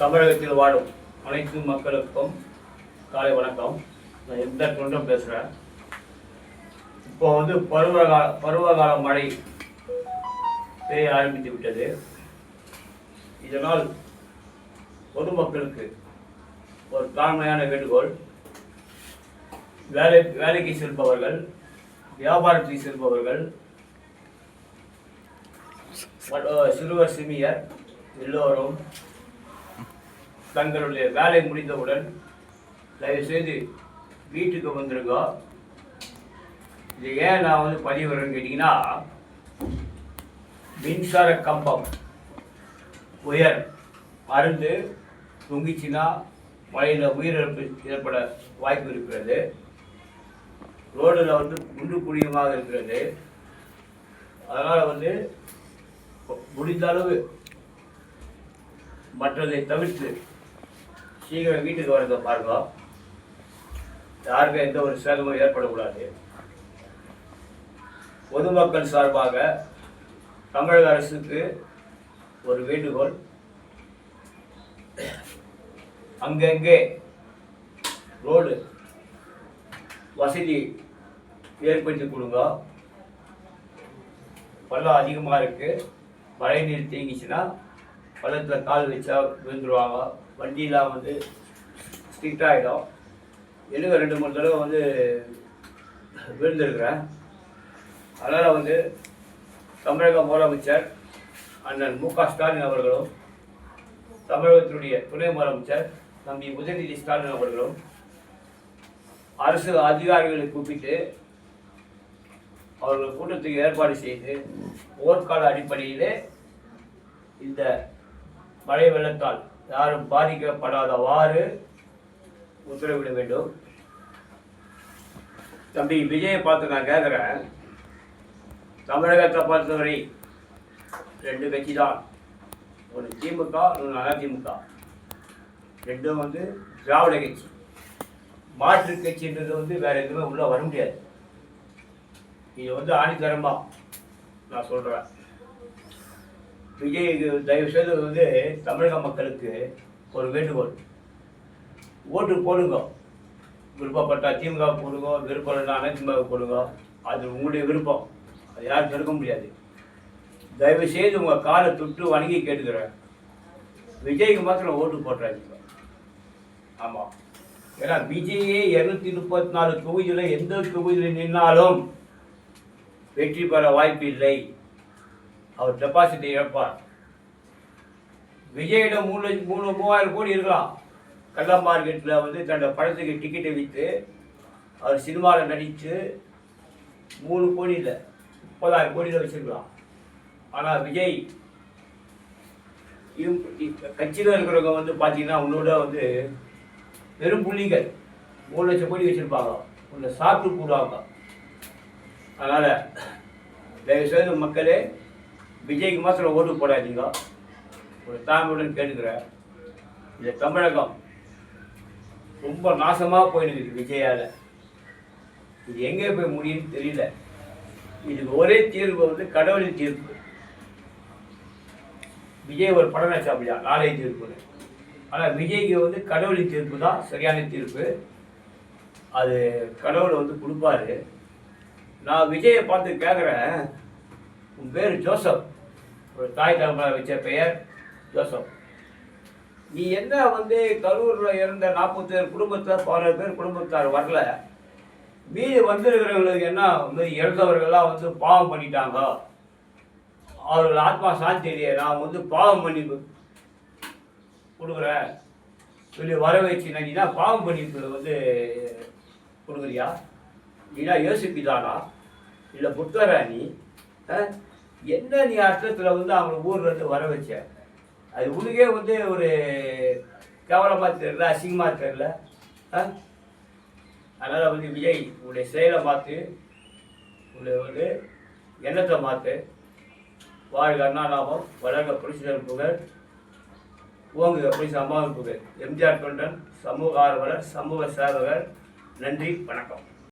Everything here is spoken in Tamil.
தமிழகத்தில் வாழும் அனைத்து மக்களுக்கும் காலை வணக்கம். நான் எந்த தொண்டும் பேசுகிறேன். இப்போ வந்து பருவகால மழை பெய்ய ஆரம்பித்து விட்டது. இதனால் பொதுமக்களுக்கு ஒரு தாழ்மையான வேண்டுகோள், வேலைக்கு செல்பவர்கள், வியாபாரத்துக்கு செல்பவர்கள், சிறுவர் சிறுமியர் எல்லோரும் தங்களுடைய வேலை முடிந்தவுடன் தயவுசெய்து வீட்டுக்கு வந்துருங்க. இது ஏன் நான் வந்து பதிவுறேன்னு கேட்டிங்கன்னா, மின்சார கம்பம் உயர் அருந்து தொங்கிச்சுன்னா மழையில் உயிரிழப்பு ஏற்பட வாய்ப்பு இருக்கிறது. ரோடில் வந்து குண்டு குழியமாக இருக்கிறது. அதனால் வந்து முடிந்த அளவு மற்றதை தவிர்த்து சீக்கிரம் வீட்டுக்கு வரத பாருங்க. யாருக்கும் எந்த ஒரு சேதமும் ஏற்படக்கூடாது. பொதுமக்கள் சார்பாக தமிழக அரசுக்கு ஒரு வேண்டுகோள், அங்கங்கே ரோடு வசதி ஏற்படுத்தி கொடுங்க. பள்ளம் அதிகமாக இருக்குது. மழை நீர் தேங்கிச்சுன்னா பள்ளத்தில் கால் வச்சா விழுந்துருவாங்க. வண்டியெலாம் வந்து ஸ்ட்ரிக்டாகிடும். எனக்கு 2-3 தடவை வந்து விழுந்திருக்கிறேன். அதனால் வந்து தமிழக முதலமைச்சர் அண்ணன் மு.க. ஸ்டாலின் அவர்களும், தமிழகத்தினுடைய துணை முதலமைச்சர் தம்பி உதயநிதி ஸ்டாலின் அவர்களும் அரசு அதிகாரிகளை கூப்பிட்டு அவர்கள் கூட்டத்துக்கு ஏற்பாடு செய்து போர்க்கால அடிப்படையிலே இந்த மழை வெள்ளத்தால் யாரும் பாதிக்கப்படாதவாறு உத்தரவிட வேண்டும். தம்பி விஜயை பார்த்து நான் கேட்குறேன், தமிழகத்தை பொறுத்தவரை 2 கட்சி தான், ஒன்று திமுக, இன்னொன்று அதிமுக. ரெண்டும் வந்து திராவிட கட்சி. மாற்று கட்சின்றது வந்து வேற எதுவுமே உள்ளே வர முடியாது. இது வந்து ஆணித்தரமாக நான் சொல்கிறேன். விஜய்க்கு தயவு செய்து வந்து தமிழக மக்களுக்கு ஒரு வேண்டுகோள், ஓட்டு போடுங்க. விருப்பப்பட்ட திமுக போடுங்க, விருப்பம் இல்லைன்னா அதிமுக போடுங்க. அது உங்களுடைய விருப்பம், அது யாரும் தடுக்க முடியாது. தயவு செய்து உங்கள் காலை தொட்டு வணங்கி கேட்டுக்கிறேன், விஜய்க்கு மாத்திரம் ஓட்டு போட்டுறாதீங்க. ஆமாம், ஏன்னா விஜயே 234 தொகுதியில் எந்த தொகுதியில் நின்னாலும் வெற்றி பெற வாய்ப்பு இல்லை. அவர் டெபாசிட்டை இழப்பார். விஜயிடம் 3,000 கோடி இருக்கலாம். கள்ள மார்க்கெட்டில் வந்து தன்னோட படத்துக்கு டிக்கெட்டை விற்று அவர் சினிமாவில் நடித்து 3 கோடி இல்லை 30,000 கோடியில் வச்சுருக்கலாம். ஆனால் விஜய் கட்சியில் இருக்கிறவங்க வந்து பார்த்தீங்கன்னா உன்னோட வந்து பெரும் புள்ளிகள் 3 லட்சம் கோடி வச்சுருப்பாங்க. உன்னை சாப்பிட்டு போடுவாங்க. அதனால் தயவுசெய்து மக்களே விஜய்க்கு மாத்திரம் ஓட்டு போடாதீங்க. ஒரு தாழ்மையுடன் கேட்டுக்கிறேன். இந்த தமிழகம் ரொம்ப நாசமாக போயிருக்கு விஜயால். இது எங்கே போய் முடியும்னு தெரியல. இதுக்கு ஒரே தீர்வு வந்து கடவுளின் தீர்ப்பு. விஜய் ஒரு படம் நினச்சா அப்படியா நாளைய தீர்ப்புன்னு. ஆனால் விஜய்க்கு வந்து கடவுளின் தீர்ப்பு தான் சரியான தீர்ப்பு. அது கடவுளை வந்து கொடுப்பாரு. நான் விஜயை பார்த்து கேட்குறேன், உன் பேர் ஜோசப், ஒரு தாய் தலைமுறை வச்ச பெயர் ஜோசப். நீ என்ன வந்து கரூரில் இருந்த 47 குடும்பத்தார் 16 பேர் குடும்பத்தார் வரல, மீது வந்திருக்கிறவங்களுக்கு என்ன வந்து இறந்தவர்கள்லாம் வந்து பாவம் பண்ணிட்டாங்க, அவர்கள் ஆத்மா சாந்தி அடைய நான் வந்து பாவம் பண்ணி கொடுக்குறேன் சொல்லி வர வச்சுனா நீனா பாவம் பண்ணி வந்து கொடுக்குறியா? நீனா யோசிப்பிதானா இல்லை புத்தரா? நீ என்ன நீ அர்த்தத்தில் வந்து அவங்க ஊர்லேருந்து வர வச்ச? அது உனக்கே வந்து ஒரு கேவலமாக தெரியல, அசிங்கமாக தெரியல. அதனால் வந்து விஜய் உன்னுடைய செயலை மாற்று, உன்னுடைய வந்து எண்ணத்தை மாற்று. வாழ்க அண்ணா லாபம், வளர்க புரட்சியாளர் புகழ், ஓங்குக புரட்சி அம்மாவின் புகழ். எம்ஜிஆர் தொண்டன், சமூக ஆர்வலர், சமூக சேவகர். நன்றி, வணக்கம்.